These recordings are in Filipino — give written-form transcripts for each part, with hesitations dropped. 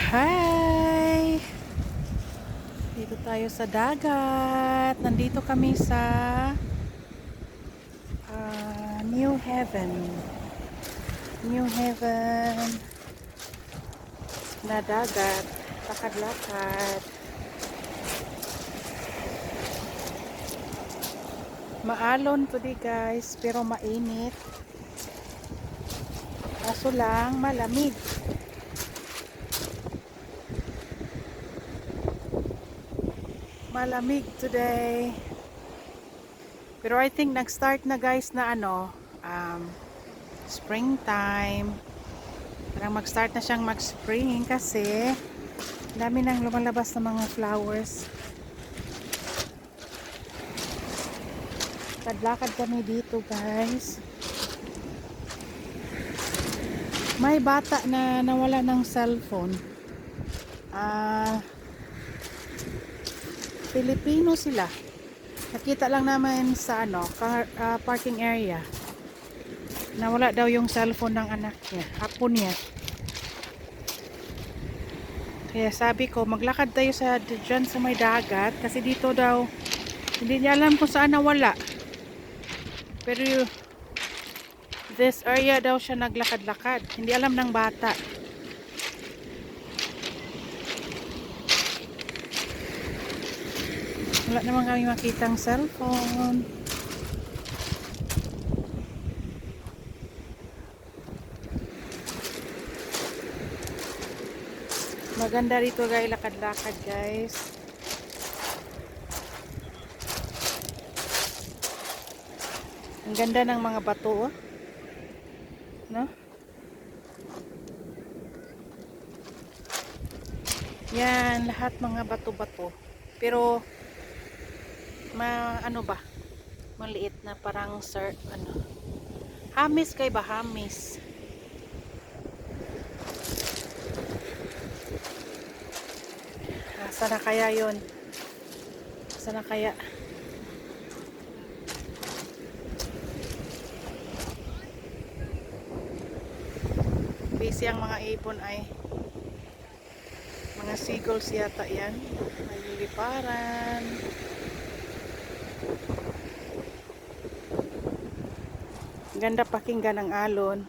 Hi! Dito tayo sa dagat. Nandito kami sa New Haven. New Haven na dagat. Lakad-lakad. Maalon today guys, pero mainit. Kaso lang malamig. Malamig today. Pero I think nag-start na guys na springtime. Parang mag-start na siyang mag-spring kasi dami nang lumalabas na mga flowers. Lakad kami dito guys. May bata na nawala ng cellphone. Filipino sila. Nakita lang naman sa parking area. Nawala daw yung cellphone ng anak niya, apo niya. Kaya sabi ko, maglakad tayo dyan sa may dagat kasi dito daw hindi niya alam kung saan nawala. Pero this area daw siya naglakad-lakad. Hindi alam ng bata. Wala naman kami makitang cellphone. Maganda rito guys, lakad-lakad guys. Ang ganda ng mga bato, oh. No? Yan, lahat mga bato-bato. Pero maliit na parang hamis kay ba, hamis. Sana kaya yon? Sana kaya? Busy ang mga ibon ay mga seagulls yata yan. May liliparan. Ganda pakinggan ng alon.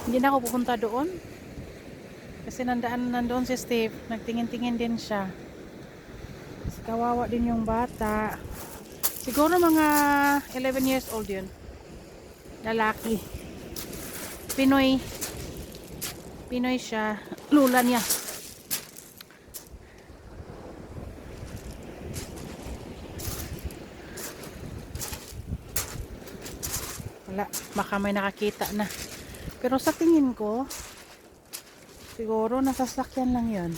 Hindi na ako pupunta doon. Kasi nandoon si Steve. Nagtingin-tingin din siya. Kasi kawawa din yung bata. Siguro mga 11 years old yun. Lalaki. Pinoy. Pinoy siya. Lula niya. Wala. Baka may nakakita na. Pero sa tingin ko, siguro nasasakyan lang yun.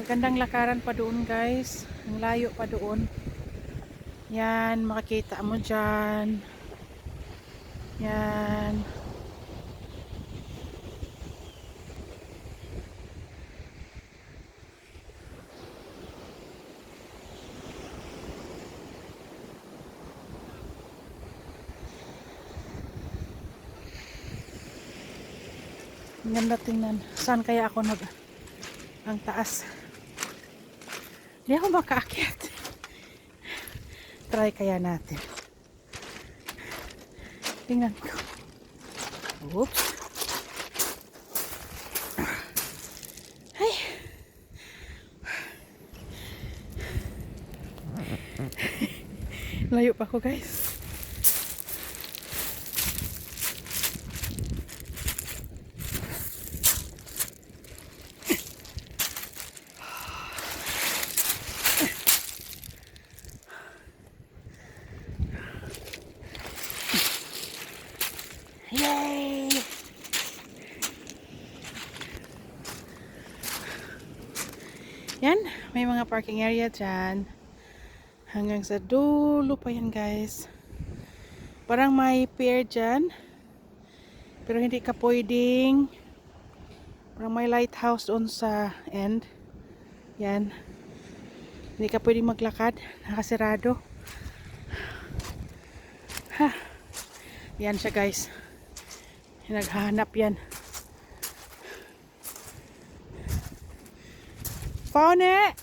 Magandang lakaran pa doon guys. Ang layo pa doon. Yan, makikita mo dyan. Yan. Ang ganda tingnan. Saan kaya ako ang taas? Hindi ako makaakyat. Try kaya natin. Tingnan ko. Oops. Ay. Layo pa ako guys. Yay! Yan, may mga parking area dyan. Hanggang sa dulo pa yan guys. Parang may pier dyan. Pero hindi ka pwedeng, parang may lighthouse doon sa end. Yan. Hindi ka pwedeng maglakad. Nakasirado. Ha. Yan siya guys. Naghahanap yan. Found it!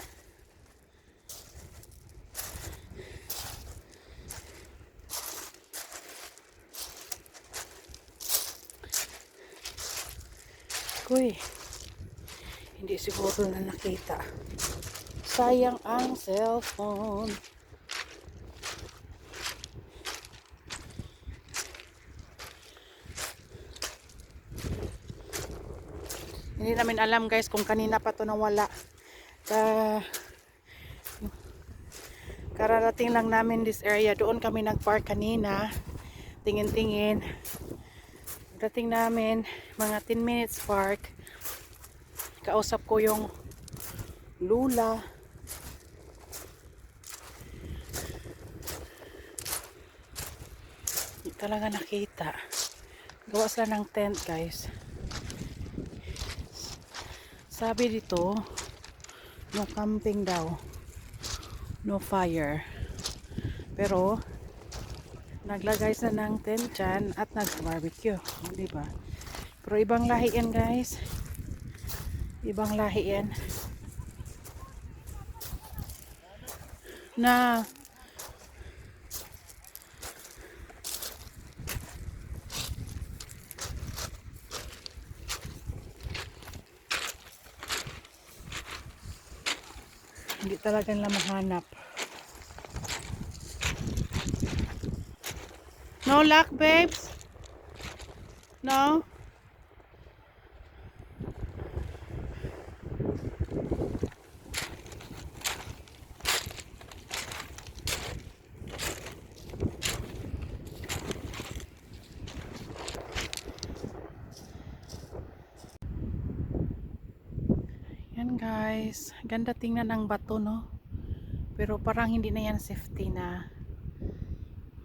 Uy, hindi siguro na nakita. Sayang ang cellphone. Hindi namin alam guys kung kanina pa to nawala. Kararating lang namin this area. Doon kami nag-park kanina. Tingin-tingin. Dating namin mga 10 minutes park. Kausap ko yung lula. Hindi talaga nakita. Gawa sila ng tent guys. Sabi dito, no camping daw. No fire. Pero, naglagay sa ng tent dyan at nag-barbecue. Diba? Pero ibang lahi yan guys. Ibang lahi yan. Na hindi talaga nila mahanap. No luck, babes? No? Yan guys. Ganda tingnan ang bato, no? Pero parang hindi na yan safety na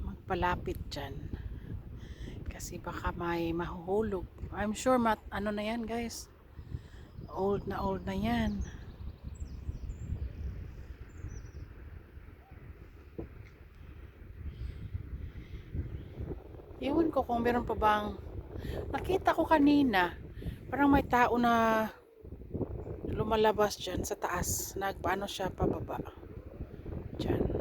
magpalapit dyan. Kasi baka may mahuhulog. I'm sure ano na yan guys. Old na yan. Iwan ko kung meron pa bang nakita ko kanina. Parang may tao na lumalabas dyan sa taas. Nagpaano siya pababa. Dyan.